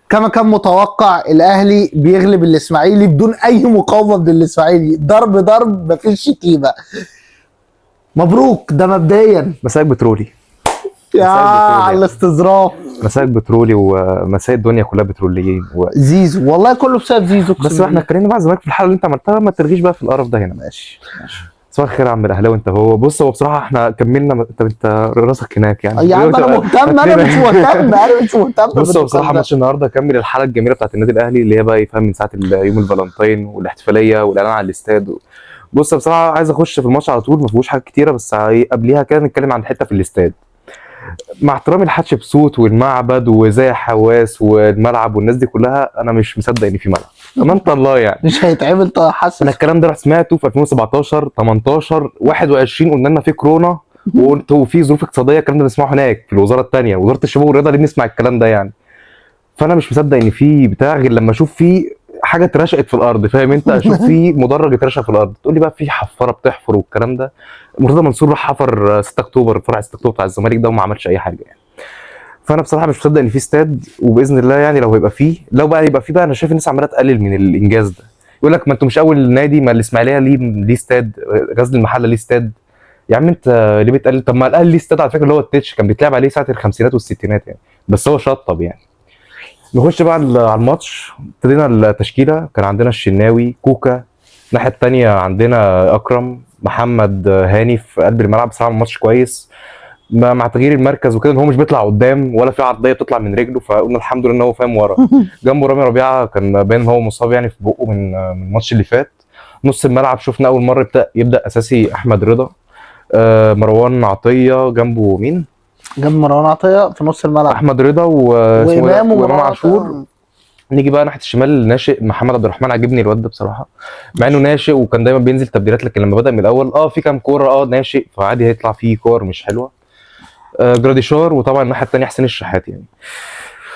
كما كان متوقع الاهلي بيغلب الاسماعيلي بدون اي مقاومه من الاسماعيلي، ضرب مفيش شتيمه. مبروك ده مبدئيا. مساك بترولي يا على الاستظراف. مساك بترولي ومساء الدنيا كلها بتروليين زيزو والله كله بسبب زيزو. بس احنا اتكلمنا مع الزمالك في الحلقه اللي انت عملتها، ما ترغيش بقى في القرف ده هنا. ماشي. صباح الخير يا عم الاهلاوي. انت هو بص، هو بصراحه احنا كملنا، انت راسك هناك يعني. يا عم انا مهتم، انا مش مهتم بص، هو بصراحه ماتش النهارده كمل الحلقه الجميله بتاعت النادي الاهلي اللي هي بقى يفهم من ساعه يوم الفالنتين والاحتفاليه والاعلان على الاستاد. بص بصراحه عايز اخش في الماتش على طول، ما فيهوش حاجات كتيره، بس قبليها كده نتكلم عن حته في الاستاد. مع احترامي لحتشبسوت والمعبد وزي حواس والملعب والناس دي كلها، انا مش مصدق ان في ملعب امانه الله يعني. مش هيتعمل حاسس. انا الكلام ده رحت سمعته في 2017 18 21، قلنا لنا في كورونا وفي ظروف اقتصاديه، الكلام ده بنسمعه هناك في الوزاره الثانيه، وزاره الشباب والرياضه، اللي بنسمع الكلام ده يعني. فانا مش مصدق ان في بتاع غير لما اشوف في حاجه اترشقت في الارض، فاهم انت؟ اشوف في مدرج اترشق في الارض، تقول لي بقى في حفاره بتحفر والكلام ده. مرتضى منصور راح حفر 6 اكتوبر، فرع 6 اكتوبر بتاع الزمالك ده، وما عملش اي حاجه يعني. فانا بصراحه مش مصدق ان في استاد، وباذن الله يعني لو هيبقى فيه، لو بقى يبقى فيه بقى، انا شايف الناس عماله تقلل من الانجاز ده. يقول لك ما انتوا مش اول نادي، ما الاسماعيليه ليه استاد، غزل المحله ليه استاد. يا عم انت ليه بتقلل؟ طب ما الاهلي ليه استاد على فكره، اللي هو التتش كان بيتلعب عليه ساعه الخمسينات والستينات يعني، بس هو شطب يعني. نخش بقى على الماتش. ابتدينا التشكيله، كان عندنا الشناوي، كوكا، الناحيه الثانيه عندنا اكرم، محمد هاني في قلب الملعب. بصراحه ماتش كويس مع تغيير المركز وكده، ان هو مش بيطلع قدام ولا في عرضيه بتطلع من رجله، فقلنا الحمد لله ان هو فاهم ورا. جنبه رامي ربيعه، كان باين ان هو مصاب يعني في بقه من الماتش اللي فات. نص الملعب شفنا اول مره يبدا اساسي احمد رضا. مروان عطيه جنبه مين؟ جنب مروان عطيه في نص الملعب احمد رضا وامام عاشور. نيجي بقى ناحيه الشمال، ناشئ محمد عبد الرحمن، عجبني الواد ده بصراحه، مع انه ناشئ وكان دايما بينزل تبديلات، لكن لما بدا من الاول في كام كوره ناشئ، فعادي هيطلع فيه كور مش حلوه. جراديشار، وطبعا الناحيه الثانيه حسين الشحات يعني.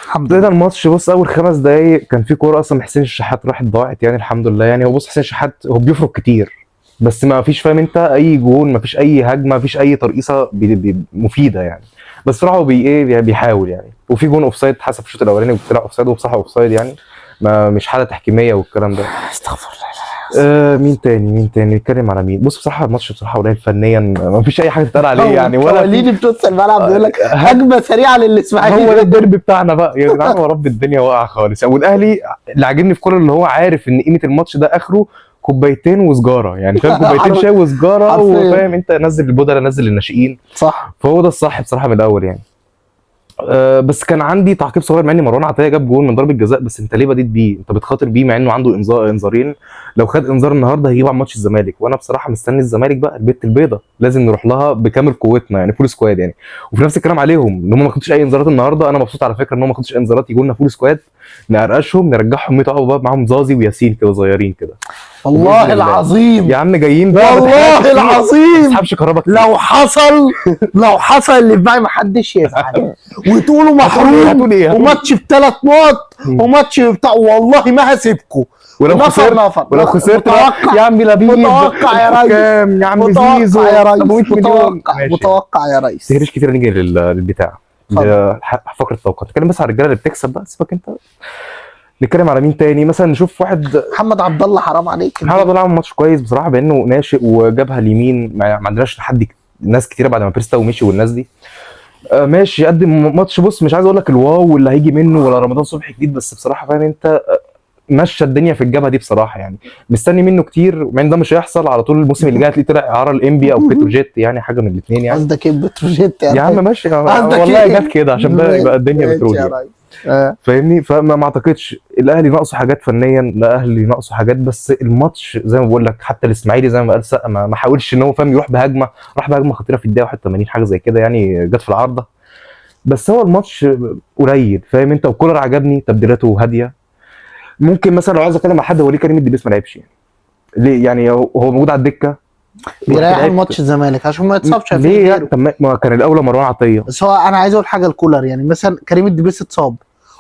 الحمد لله الماتش، بص اول 5 دقايق كان في كوره اصلا حسين الشحات راحت ضاعت يعني، الحمد لله يعني. هو بص حسين الشحات هو بيفرق كتير، بس ما فيش فاهم انت اي جون، ما فيش اي هجمه، ما فيش اي ترقيصه مفيده يعني. بس بصراحه هو بيحاول يعني. وفي جون اوفسايد حسب الشوط الاولاني، وطلع اوفسايد، وبصراحه اوفسايد يعني، ما مش حاله تحكيميه والكلام ده. استغفر الله. مين تاني نتكلم على مين؟ بص بصراحه الماتش بصراحه قليل فنيا، ما فيش اي حاجه تتقال عليه يعني، ولا وليد بتوصل الملعب بيقول لك هجمه سريعه للاسماعيلي. هو ده الديربي بتاعنا بقى يا جدعان، هو رب الدنيا واقعه خالص. والاهلي اللي عاجبني في كل اللي هو عارف ان قيمه الماتش ده اخره كوبايتين وسجاره يعني، فاهم؟ كوبايتين شاي وسجاره، وفاهم انت نزل البودره نزل الناشئين، صح. فهو ده الصح بصراحه من الاول يعني. بس كان عندي تعقيب صغير، مع ان مروان عطيه جاب جول من ضربه جزاء، بس انت ليه بديت بيه؟ انت بتخاطر بيه مع انه عنده انذارين. لو خد انذار النهارده هيجيب على ماتش الزمالك، وانا بصراحه مستني الزمالك بقى، البت البيضه لازم نروح لها بكامل قوتنا يعني، فول سكواد يعني. وفي نفس الكلام عليهم ان هم ما خدوش اي انذارات النهارده، انا مبسوط على فكره ان هم ما خدوش اي انذارات، يجوا لنا فول سكواد نقرقشهم نرجعهم 100 بقى معاهم زازي وياسين كده صغيرين كده. والله العظيم يا عم جايين بقى، والله العظيم ما تسحبش كهرباء. لو حصل اللي في بالي محدش يزعل وتقولوا محروم وماتش ب3 نقط وماتش بتاع، والله ما هسيبكم. ولو خسرت يا عم لبيب، متوقع يا ريس، يا عم زيزو يا ريس، متوقع يا ريس. تهريش كتير. نيجي للبتاع فقره التوقعات، نتكلم بس على الرجاله اللي بتكسب بقى، سيبك انت. نتكلم على مين تاني؟ مثلا نشوف واحد محمد عبد الله، حرام عليك. محمد عبد الله عمل ماتش كويس بصراحه، بانه ناشئ وجابها اليمين، ما عندناش حد ناس كتيره بعد ما بيرستا ومشي والناس دي. ماشي قدم ماتش، بص مش عايز اقول لك الواو اللي هيجي منه ولا رمضان صبحي جديد، بس بصراحه فاهم انت مشى الدنيا في الجبهه دي بصراحه يعني. مستني منه كتير، مع ان ده مش هيحصل على طول. الموسم اللي جاي هتلاقيه طلع اعاره الانبي او بتروجيت يعني، حاجه من الاثنين يعني. قصدك ايه بتروجيت يا عم ماشي والله جت كده عشان بقى يبقى الدنيا بتروج فاهمني. فما اعتقدش الاهلي ناقصه حاجات فنيا، لا اهلي ناقصه حاجات، بس الماتش زي ما بقول لك، حتى الاسماعيلي زي ما قال سقا ما حاولش ان هو فاهم يروح بهجمه، راح بهجمه خطيره في الدقيقه 81 حاجه زي كده يعني، جت في العارضه. بس هو الماتش قليل فاهم انت. وكولر عجبني تبديلاته هاديه. ممكن مثلا لو عايز اتكلم مع حد، هو ليه كريم الدبيس ما لعبش يعني؟ ليه يعني؟ هو موجود على الدكه بيريح ماتش الزمالك عشان ما يتصابش. ليه يعني؟ طب ما كان الاولى مروان عطيه. بس هو انا عايز اقول حاجه لكولر يعني، مثلا كريم الدبيس اتصاب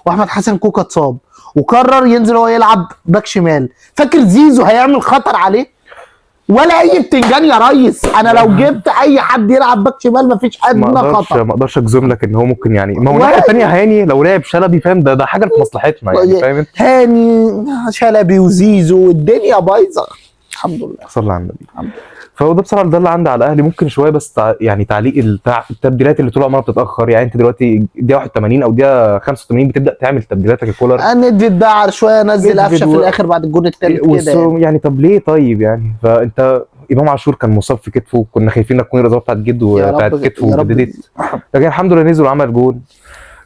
واحمد حسن كوكا اتصاب وقرر ينزل هو يلعب باك شمال، فاكر زيزو هيعمل خطر عليه؟ ولا اي بتنجان يا ريس. انا لو جبت اي حد يلعب باك شمال مفيش ادنى خطر. ما اقدرش اجزم لك ان هو ممكن يعني، ما هو الناحيه الثانيه هاني لو لعب شلبي فاهم، ده حاجه في مصلحتنا يعني فاهم انت. هاني شلبي وزيزو والدنيا بايظه الحمد لله. صلى على النبي. فهو ده بصراحه ده اللي عندي على الاهلي. ممكن شويه بس يعني تعليق التبديلات اللي طول عمرها بتتاخر. يعني انت دلوقتي دقيقه 81 او دقيقه 85 بتبدا تعمل تبديلاتك يا كولر. ندي الدعر شويه، نزل قفشه في الاخر بعد الجون الثالث كده يعني طب ليه طيب يعني. فانت امام عاشور كان مصاب في كتفه، كنا خايفين تكون الاصابه بتاعت جده بتاعت كتفه جددت، لكن الحمد لله نزل وعمل جول.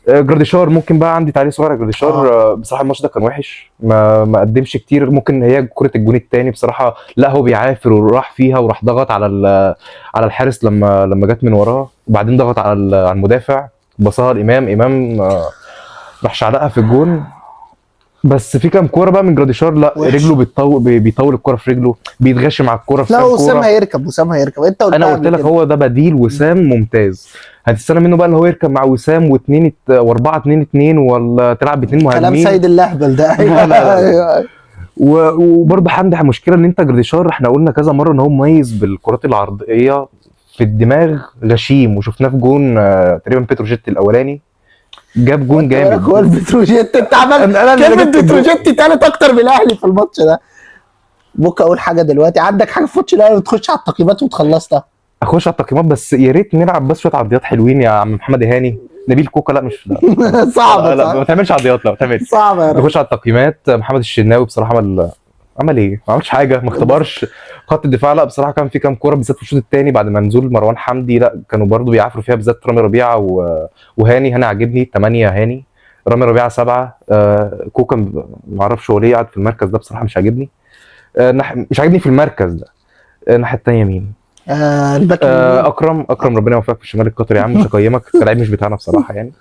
جراديشار ممكن بقى عندي تعليق صغير. جراديشار بصراحه الماتش ده كان وحش، ما قدمش كتير. ممكن هي كره الجون الثاني بصراحه لا هو بيعافر وراح فيها وراح ضغط على الحارس لما جت من وراه، وبعدين ضغط على المدافع بصها الامام راح شعلقها في الجون. بس في كام كوره بقى من جراديشار لا وحش. رجله بيطول الكوره في رجله، بيتغشم على الكوره في لا وسام هيركب انت انا قلت لك هو ده بديل وسام ممتاز. هتستنى منه بقى اللي هو يركب مع وسام و2 و4 2 ولا تلعب ب2 مهاجمين؟ كلام سيد اللهبل ده. ايوه وبرضه عندي مشكله ان انت جراديشار احنا قلنا كذا مره ان هو مميز بالكرات العرضيه في الدماغ غشيم، وشفناه في جون تقريبا بتروجيت الاولاني جاب جون جامد. هو البتروجيت انت عملت كلمه بتروجيت تالت اكتر من الاهلي في الماتش ده. ممكن اقول حاجه دلوقتي، عندك حاجه في ماتش الاهلي بتخش على التقييمات وتخلصها؟ اخش على التقييمات بس يا ريت نلعب بس شويه عرضيات حلوين يا عم محمد هاني. نبيل كوكا لا مش لا. صعبه لا ما تعملش عرضيات، لا ما تعملش صعبه. نخش على التقييمات. محمد الشناوي بصراحه عمل ايه؟ ما عملش حاجه، ما اختبرش خط الدفاع. لا بصراحه كان في كام كوره بالذات في الشوط الثاني بعد ما نزول مروان حمدي لا كانوا برضو بيعافروا فيها، بالذات رامي ربيعه وهاني عاجبني 8 هاني، رامي ربيعه 7. كوكا ما اعرفش هو ليه قاعد في المركز ده بصراحه مش عاجبني. مش عاجبني في المركز ده. الناحيه الثانيه مين؟ الباك اكرم ربنا يوفقك في الشمال القطري يا عم، مش هقيمك كلاعب مش بتاعنا بصراحه يعني.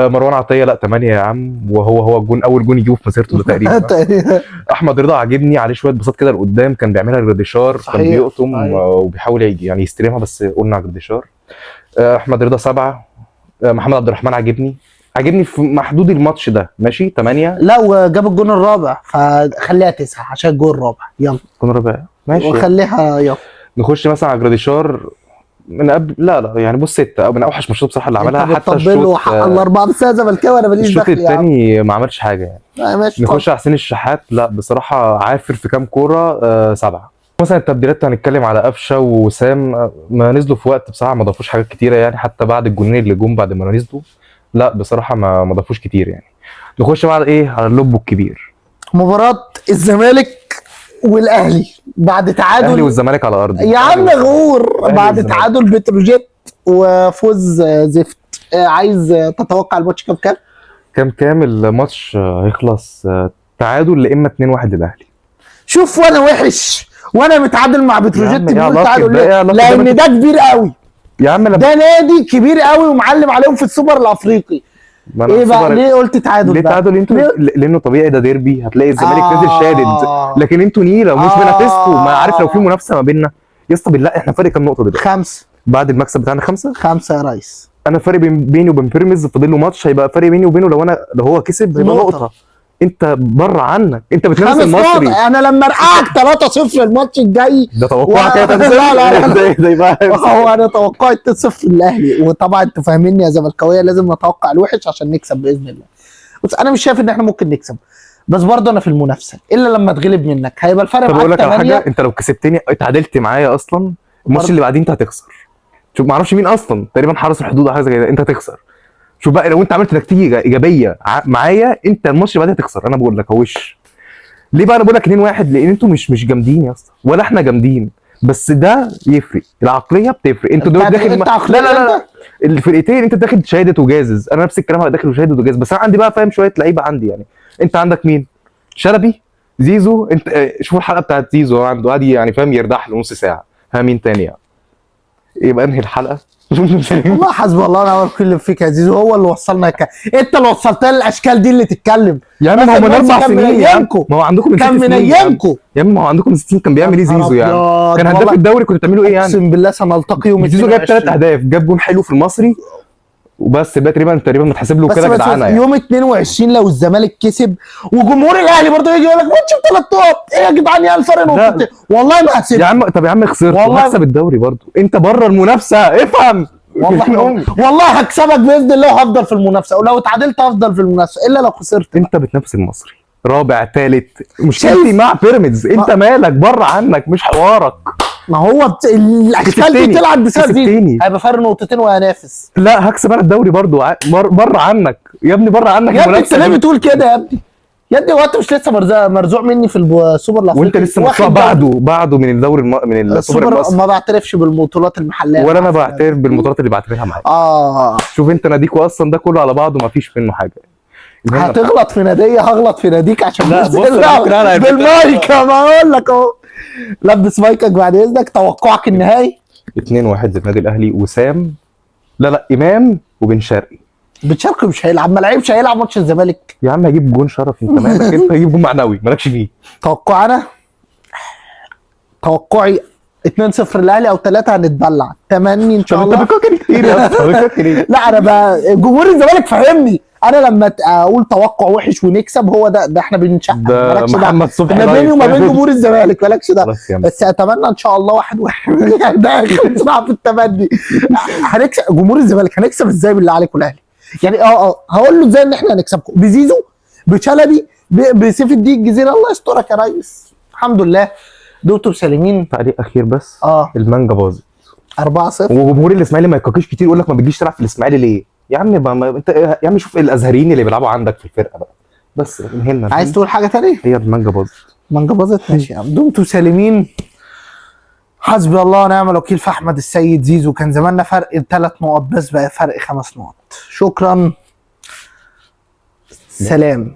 مروان عطيه لا 8 يا عم، وهو الجون اول جون يجيبه في مسيرته ده تقريبا. احمد رضا عاجبني عليه شويه بساط كده لقدام كان بيعملها جراديشار، كان بيقطم وبيحاول يعني يستلمها بس قلنا على جراديشار. احمد رضا 7. محمد عبد الرحمن عاجبني في محدود الماتش ده ماشي 8. لا وجاب الجون الرابع فخليها 9 عشان الجون الرابع. يلا الجون الرابع ماشي وخليها يلا. نخش مثلا على جراديشار من قبل لا يعني بص 6 او من اوحش ماتشات بصراحه اللي عملها حتى الشوط حق الاربعه بس انا زملكاوي انا ماليش دخل. الشوط الثاني ما عملش حاجه يعني. ماشي نخش على حسين الشحات لا بصراحه عافر في كام كوره 7. مثلا التبديلات هنتكلم على قفشه ووسام ما نزلوا في وقت بصراحه ما ضافوش حاجات كتيره يعني، حتى بعد الجونين اللي جم بعد ما نزلوا لا بصراحه ما ضافوش كتير يعني. نخش بقى على ايه؟ على اللوب الكبير، مباراه الزمالك والاهلي بعد تعادل. الاهلي والزمالك على ارض يا عم غور بعد تعادل بتروجيت وفوز زفت. عايز تتوقع الماتش كام الماتش هيخلص تعادل لا اما 2-1 للاهلي. شوف وانا وحش وانا متعادل مع بتروجيت بيقول تعادل لان ده كبير قوي يا عم. ده نادي كبير قوي ومعلم عليهم في السوبر الافريقي. ايه بقى ليه قلت تعادل؟ ليه تعادل انتوا؟ لانه طبيعي ده ديربي هتلاقي الزمالك نازل شادد، لكن انتوا نيله ومش بنافسكم. ما عارف لو في منافسه ما بيننا يا اسطى بالله احنا فرق كام نقطه دلوقتي؟ 5 بعد المكسب بتاعنا 5 يا ريس. انا فرق بيني وبين بيراميدز فاضل له ماتش، هيبقى فرق بيني وبينه لو هو كسب هيبقى نقطه. انت بره عنك، انت بتنافس المصري. انا لما ارقعك 3-0 الماتش الجاي ده توقعك كده. لا هو انا توقعي 2-0 للاهلي، وطبعا انتوا فاهميني يا زملكاويه لازم نتوقع الوحش عشان نكسب باذن الله. بس انا مش شايف ان احنا ممكن نكسب، بس برضه انا في المنافسه الا لما اتغلب منك هيبقى الفرق معاك 8. طب اقول لك على حاجه، انت لو كسبتني اتعادلت معايا اصلا الماتش اللي بعدين انت هتخسر. شوف ما اعرفش مين اصلا تقريبا حرس الحدود او حاجه زي كده، انت هتخسر. شوف بقى لو انت عملت نتيجه ايجابيه معايا انت الماتش اللي بعدها هتخسر. انا بقول لك اهوش ليه بقى. انا بقول لك 2-1 لان انتوا مش جامدين يا اسطى ولا احنا جامدين، بس ده يفرق، العقليه بتفرق. انتوا دول داخل لا الفرقتين انت داخل شهاده وجازز، انا نفس الكلام داخل وشهاده وجازز، بس انا عندي بقى فاهم شويه لعيبه عندي يعني. انت عندك مين؟ شلبي، زيزو. انت شوفوا الحلقه بتاعت زيزو عنده عادي يعني فاهم يردح له نص ساعه. ها مين تاني يعني؟ يبقى انهي الحلقه. والله حسبي الله ونعم الوكيل اللي فيك يا زيزو، هو اللي وصلنا انت اللي وصلتنا للاشكال دي اللي تتكلم يا عم. ما هو من 4 سنين يا عم، ما هو عندكم من 6 سنين كان منيمكم يا عم. ما هو عندكم من 6 سنين كان بيعمل ايه زيزو يعني؟ كان هداف الدوري كنتوا بتعملوا ايه يعني؟ اقسم بالله سنلتقي يوم زيزو جاب 3 اهداف، جاب جون حلو في المصري وبس بقى تقريبا متحسب له بس كده بس جدعانه يعني. يوم 22 لو الزمالك كسب وجمهور الاهلي برضه يجي يقول لك ماتش ب3 نقط، ايه يا جدعان يا الفرق لا. نقطتين، والله ما هسيب. يا عم طب يا عم خسرت والله. وهكسب الدوري برضه، انت بره المنافسه افهم. والله هكسبك باذن الله وهفضل في المنافسه، ولو اتعادلت هفضل في المنافسه الا لو خسرت. انت بتنافس المصري رابع ثالث، مشكلتي شايف؟ مع بيراميدز، انت مالك بره عنك مش حوارك. ما هو الاشكال دي كسبتني. تلعب بسبب دي، كسبتني. هيبقى فرق نقطتين وهنافس. لا هكسب انا الدوري برضه بره عنك يا ابني، بره عنك يا ابني انت ليه دي. بتقول كده يا ابني؟ يا ابني هو انت مش لسه مرزوع مني في السوبر الافريقي؟ وانت لسه واخد مطلع دوري. بعده من الدوري من السوبر المصري. ما بعترفش بالبطولات المحليه. ولا انا بعترف بالبطولات اللي بعترفها معاك. شوف انت ناديكوا اصلا ده كله على بعضه ما فيش منه حاجه. هتغلط في ناديه هغلط في ناديك عشان لا بص أنا بالمايك ما اقول لك اهو. لبس مايكك بعد اذنك، توقعك النهائي. 2-1 للنادي الاهلي، وسام لا امام وبن شرقي. بن شرقي مش هيلعب، ما لعبش، هيلعب ماتش الزمالك. يا عم هجيب جون شرف، انت مالك انت، هجيب جون معنوي مالكش فيه. توقعي 2-0 الاهلي او 3 هنتبلع. تمني ان شاء الله. انت بتفكر كتير يا اسطى. لا انا جمهور الزمالك فهمني، انا لما اقول توقع وحش ونكسب هو ده احنا بنشقق. ده محمد صبحي ما بيني وما بين جمهور الزمالك مالكش ده. بس اتمنى ان شاء الله 1-1. ده صعب في التمني. هنكسب جمهور الزمالك، هنكسب ازاي بالله عليكم الاهلي؟ يعني هقول له ازاي ان احنا هنكسبكم؟ بزيزو، بشلبي، بسيف الدين الجزيره، الله يسترك يا ريس. الحمد لله دوتوا بسالمين. تعليق اخير بس. المانجا باظت 4-0. وجمهور الاسماعيلي ما يكاكيش كتير، يقول لك ما بتجيش تلعب في الاسماعيلي ليه؟ يا عم انت يا عم شوف الازهريين اللي بيلعبوا عندك في الفرقه بقى. بس انهينا. عايز تقول حاجه ثانيه؟ هي المانجا باظت. المانجا باظت ماشي يا عم، دمتوا سالمين. حسبي الله ونعم الوكيل في احمد السيد زيزو. كان زماننا فرق 3 نقط بس بقى فرق 5 نقط. شكرا، سلام.